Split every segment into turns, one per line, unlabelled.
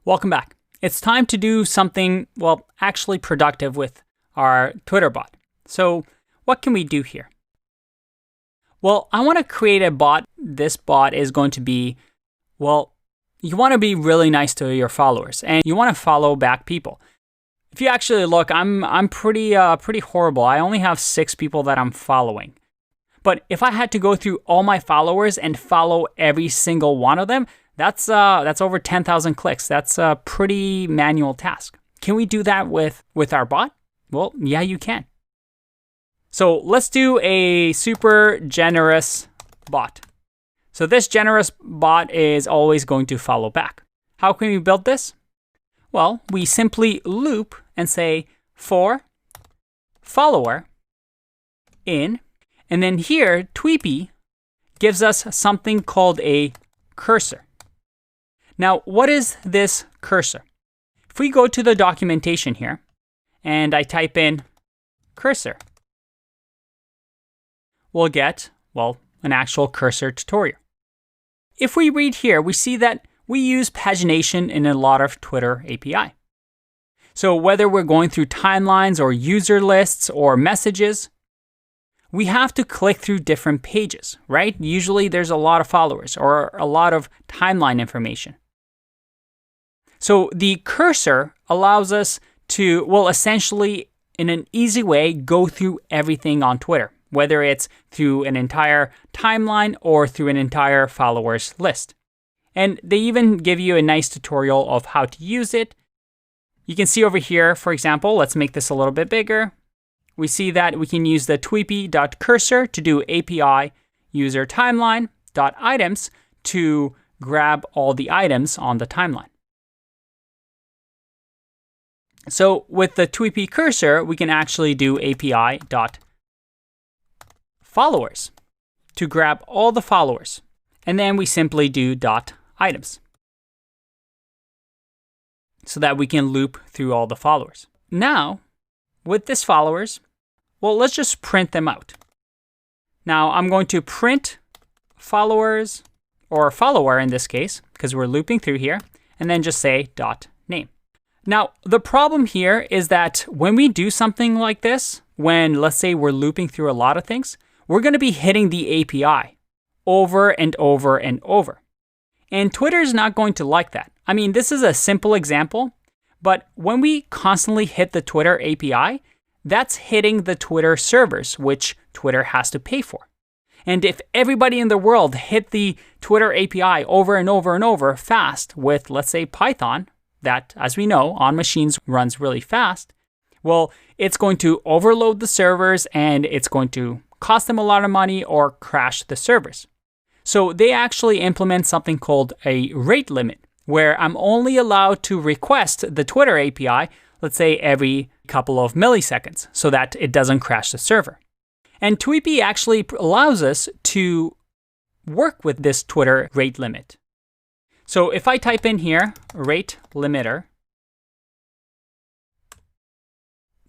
Welcome back. It's time to do something, well, actually productive with our Twitter bot. So what can we do here? Well, I want to create a bot. This bot is going to be, well, you want to be really nice to your followers and you want to follow back people. If you actually look, I'm pretty horrible. I only have 6 people that I'm following. But if I had to go through all my followers and follow every single one of them, that's over 10,000 clicks. That's a pretty manual task. Can we do that with our bot? Well, yeah, you can. So let's do a super generous bot. So this generous bot is always going to follow back. How can we build this? Well, we simply loop and say for follower in, and then here Tweepy gives us something called a cursor. Now, what is this cursor? If we go to the documentation here and I type in cursor, we'll get, well, an actual cursor tutorial. If we read here, we see that we use pagination in a lot of Twitter API. So whether we're going through timelines or user lists or messages, we have to click through different pages, right? Usually there's a lot of followers or a lot of timeline information. So the cursor allows us to, well, essentially in an easy way, go through everything on Twitter, whether it's through an entire timeline or through an entire followers list. And they even give you a nice tutorial of how to use it. You can see over here, for example, let's make this a little bit bigger. We see that we can use the tweepy.cursor to do API user timeline.items to grab all the items on the timeline. So with the Tweepy cursor, we can actually do API.followers to grab all the followers. And then we simply do .items so that we can loop through all the followers. Now, with this followers, well, let's just print them out. Now, I'm going to print followers, or follower in this case, because we're looping through here, and then just say .name. Now, the problem here is that when we do something like this, when let's say we're looping through a lot of things, we're going to be hitting the API over and over and over. And Twitter is not going to like that. I mean, this is a simple example, but when we constantly hit the Twitter API, that's hitting the Twitter servers, which Twitter has to pay for. And if everybody in the world hit the Twitter API over and over and over fast with, let's say, Python, that, as we know, on machines runs really fast, well, it's going to overload the servers and it's going to cost them a lot of money or crash the servers. So they actually implement something called a rate limit, where I'm only allowed to request the Twitter API, let's say every couple of milliseconds, so that it doesn't crash the server. And Tweepy actually allows us to work with this Twitter rate limit. So if I type in here, rate limiter,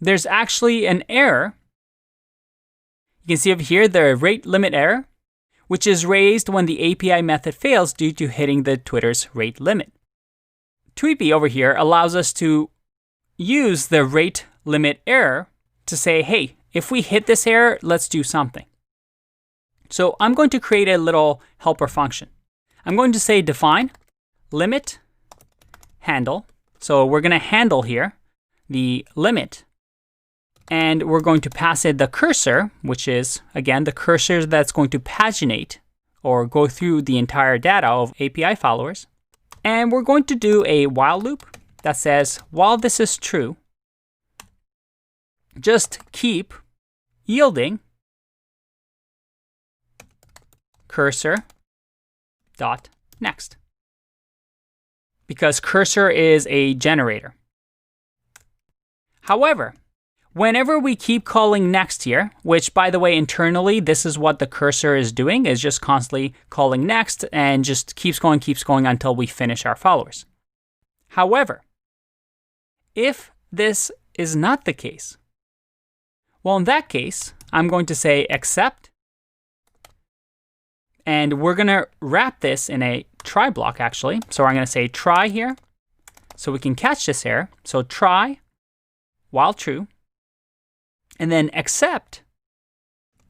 there's actually an error. You can see over here the rate limit error, which is raised when the API method fails due to hitting the Twitter's rate limit. Tweepy over here allows us to use the rate limit error to say, hey, if we hit this error, let's do something. So I'm going to create a little helper function. I'm going to say define limit handle. So we're going to handle here the limit. And we're going to pass it the cursor, which is, again, the cursor that's going to paginate or go through the entire data of API followers. And we're going to do a while loop that says, while this is true, just keep yielding cursor dot next. Because cursor is a generator. However, whenever we keep calling next here, which by the way, internally, this is what the cursor is doing, is just constantly calling next and just keeps going until we finish our followers. However, if this is not the case, well, in that case, I'm going to say except, and we're going to wrap this in a try block actually. So I'm going to say try here, so we can catch this error. So try while true, and then except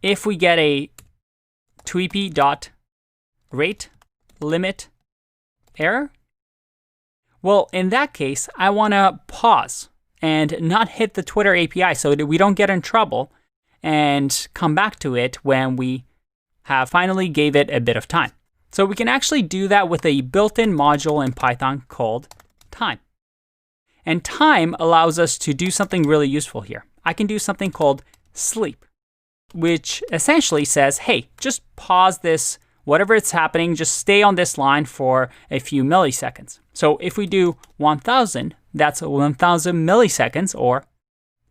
if we get a tweepy.rate limit error. Well, in that case, I want to pause and not hit the Twitter API so that we don't get in trouble and come back to it when we have finally gave it a bit of time. So we can actually do that with a built-in module in Python called time. And time allows us to do something really useful here. I can do something called sleep, which essentially says, hey, just pause this, whatever it's happening, just stay on this line for a few milliseconds. So if we do 1000, that's 1000 milliseconds or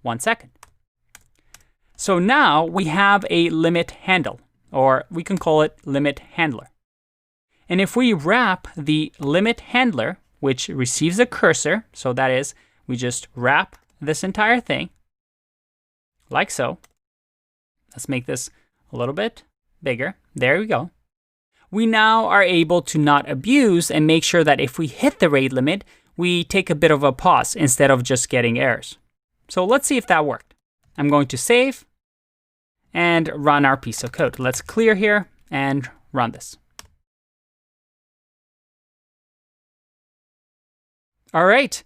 1 second. So now we have a limit handle, or we can call it limit handler. And if we wrap the limit handler, which receives a cursor, so that is, we just wrap this entire thing like so. Let's make this a little bit bigger. There we go. We now are able to not abuse and make sure that if we hit the rate limit, we take a bit of a pause instead of just getting errors. So let's see if that worked. I'm going to save and run our piece of code. Let's clear here and run this. All right.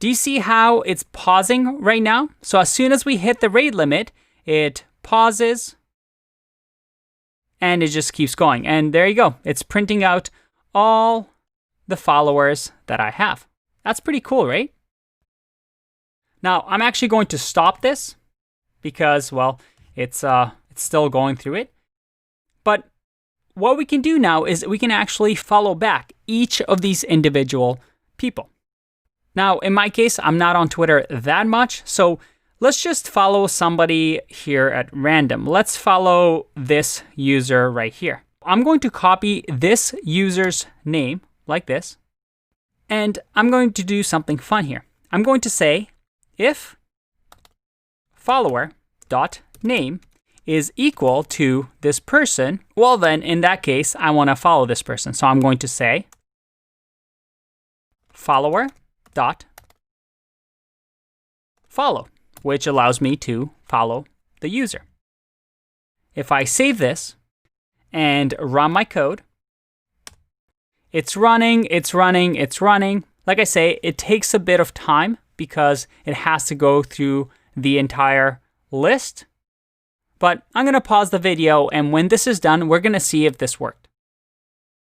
Do you see how it's pausing right now? So as soon as we hit the rate limit, it pauses and it just keeps going. And there you go. It's printing out all the followers that I have. That's pretty cool, right? Now, I'm actually going to stop this because, well, it's still going through it. But what we can do now is we can actually follow back each of these individual people. Now, in my case, I'm not on Twitter that much, so let's just follow somebody here at random. Let's follow this user right here. I'm going to copy this user's name like this, and I'm going to do something fun here. I'm going to say if follower.name is equal to this person, well then, in that case, I want to follow this person. So I'm going to say follower.follow, which allows me to follow the user. If I save this and run my code, it's running. Like I say, it takes a bit of time because it has to go through the entire list. But I'm going to pause the video, and when this is done, we're going to see if this worked.